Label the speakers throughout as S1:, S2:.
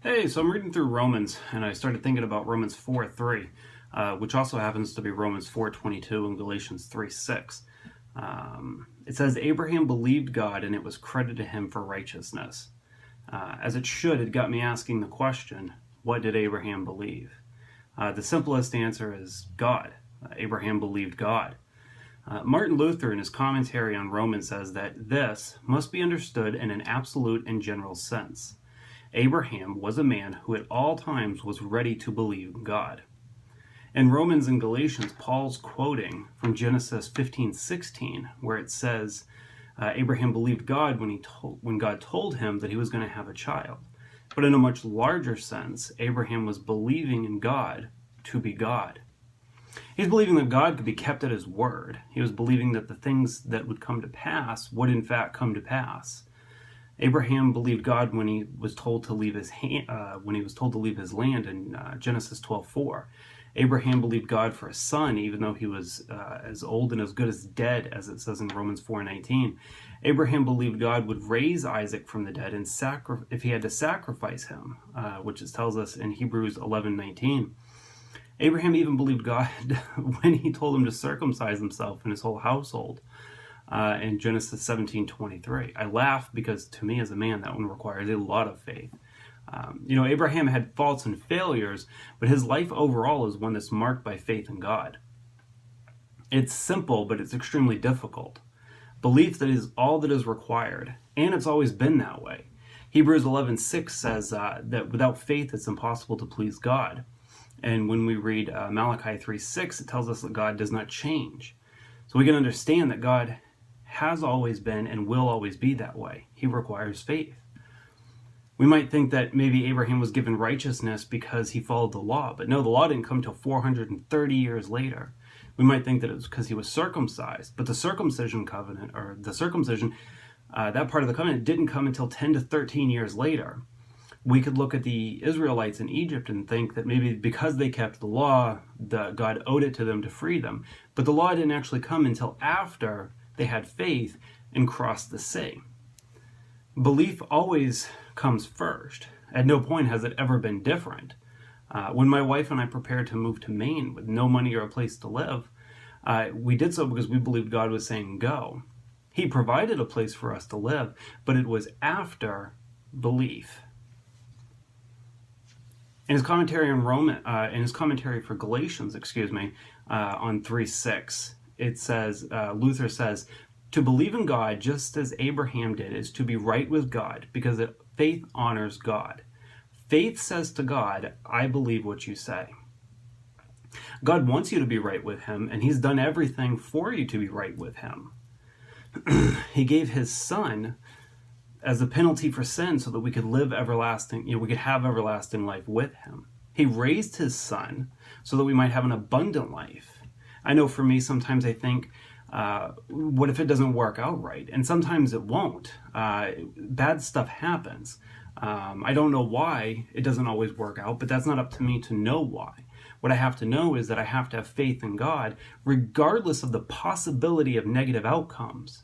S1: Hey, so I'm reading through Romans, and I started thinking about Romans 4:3, which also happens to be Romans 4:22 and Galatians 3:6. It says, Abraham believed God, and it was credited to him for righteousness. As it should, it got me asking the question, what did Abraham believe? The simplest answer is God. Abraham believed God. Martin Luther, in his commentary on Romans, says that this must be understood in an absolute and general sense. Abraham was a man who at all times was ready to believe God. In Romans and Galatians, Paul's quoting from Genesis 15:16, where it says, Abraham believed God when God told him that he was going to have a child. But in a much larger sense, Abraham was believing in God to be God. He's believing that God could be kept at his word. He was believing that the things that would come to pass would in fact come to pass. Abraham believed God when he was told to leave his land in Genesis 12:4. Abraham believed God for a son, even though he was as old and as good as dead, as it says in Romans 4:19. Abraham believed God would raise Isaac from the dead and if he had to sacrifice him, which it tells us in Hebrews 11:19. Abraham even believed God when he told him to circumcise himself and his whole household. In Genesis 17:23. I laugh because to me as a man that one requires a lot of faith. Abraham had faults and failures, but his life overall is one that's marked by faith in God. It's simple, but it's extremely difficult. Belief that is all that is required, and it's always been that way. Hebrews 11:6 says that without faith it's impossible to please God. And when we read Malachi 3:6, it tells us that God does not change. So we can understand that God has always been and will always be that way. He requires faith. We might think that maybe Abraham was given righteousness because he followed the law, but no, the law didn't come till 430 years later. We might think that it was because he was circumcised, but the circumcision covenant, or the circumcision, that part of the covenant didn't come until 10 to 13 years later. We could look at the Israelites in Egypt and think that maybe because they kept the law, God owed it to them to free them. But the law didn't actually come until after they had faith and crossed the sea. Belief always comes first. At no point has it ever been different. When my wife and I prepared to move to Maine with no money or a place to live, we did so because we believed God was saying go. He provided a place for us to live, but it was after belief. In his commentary on in his commentary for Galatians, on 3:6, it says, Luther says, to believe in God just as Abraham did is to be right with God, because faith honors God. Faith says to God, I believe what you say. God wants you to be right with him, and he's done everything for you to be right with him. He gave his son as a penalty for sin so that we could live we could have everlasting life with him. He raised his son so that we might have an abundant life. I know for me, sometimes I think, what if it doesn't work out right? And sometimes it won't. Bad stuff happens. I don't know why it doesn't always work out, but that's not up to me to know why. What I have to know is that I have to have faith in God, regardless of the possibility of negative outcomes.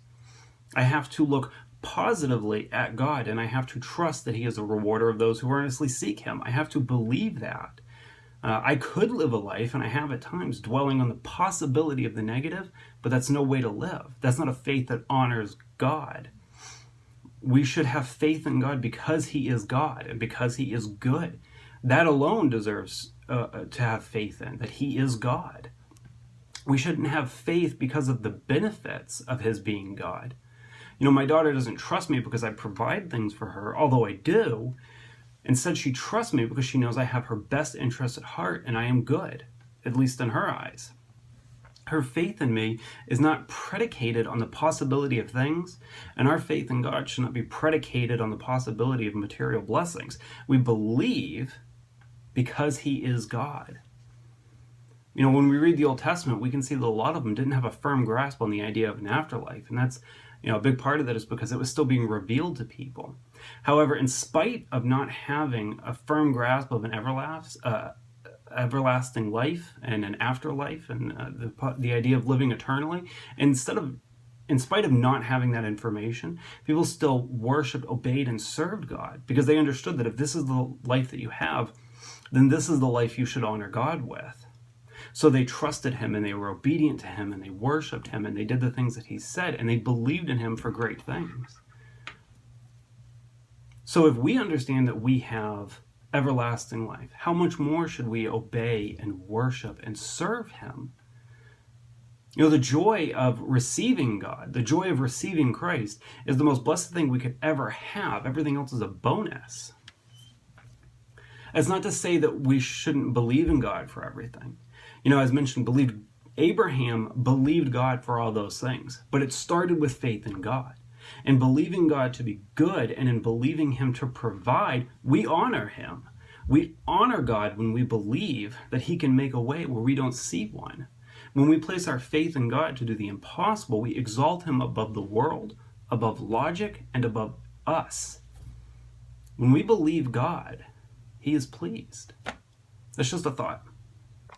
S1: I have to look positively at God, and I have to trust that he is a rewarder of those who earnestly seek him. I have to believe that. I could live a life, and I have at times, dwelling on the possibility of the negative, but that's no way to live. That's not a faith that honors God. We should have faith in God because he is God and because he is good. That alone deserves to have faith in, that he is God. We shouldn't have faith because of the benefits of his being God. My daughter doesn't trust me because I provide things for her, although I do. Instead, she trusts me because she knows I have her best interest at heart and I am good, at least in her eyes. Her faith in me is not predicated on the possibility of things, and our faith in God should not be predicated on the possibility of material blessings. We believe because he is God. When we read the Old Testament, we can see that a lot of them didn't have a firm grasp on the idea of an afterlife, and that's a big part of that is because it was still being revealed to people. However, in spite of not having a firm grasp of an everlasting life and an afterlife and the idea of living eternally, in in spite of not having that information, people still worshiped, obeyed, and served God because they understood that if this is the life that you have, then this is the life you should honor God with. So they trusted him and they were obedient to him and they worshiped him and they did the things that he said and they believed in him for great things. So if we understand that we have everlasting life, how much more should we obey and worship and serve him? You know, the joy of receiving God, the joy of receiving Christ is the most blessed thing we could ever have. Everything else is a bonus. It's not to say that we shouldn't believe in God for everything. You know, as mentioned, Abraham believed God for all those things, but it started with faith in God. And believing God to be good and in believing him to provide, we honor him. We honor God when we believe that he can make a way where we don't see one. When we place our faith in God to do the impossible, we exalt him above the world, above logic, and above us. When we believe God, he is pleased. That's just a thought.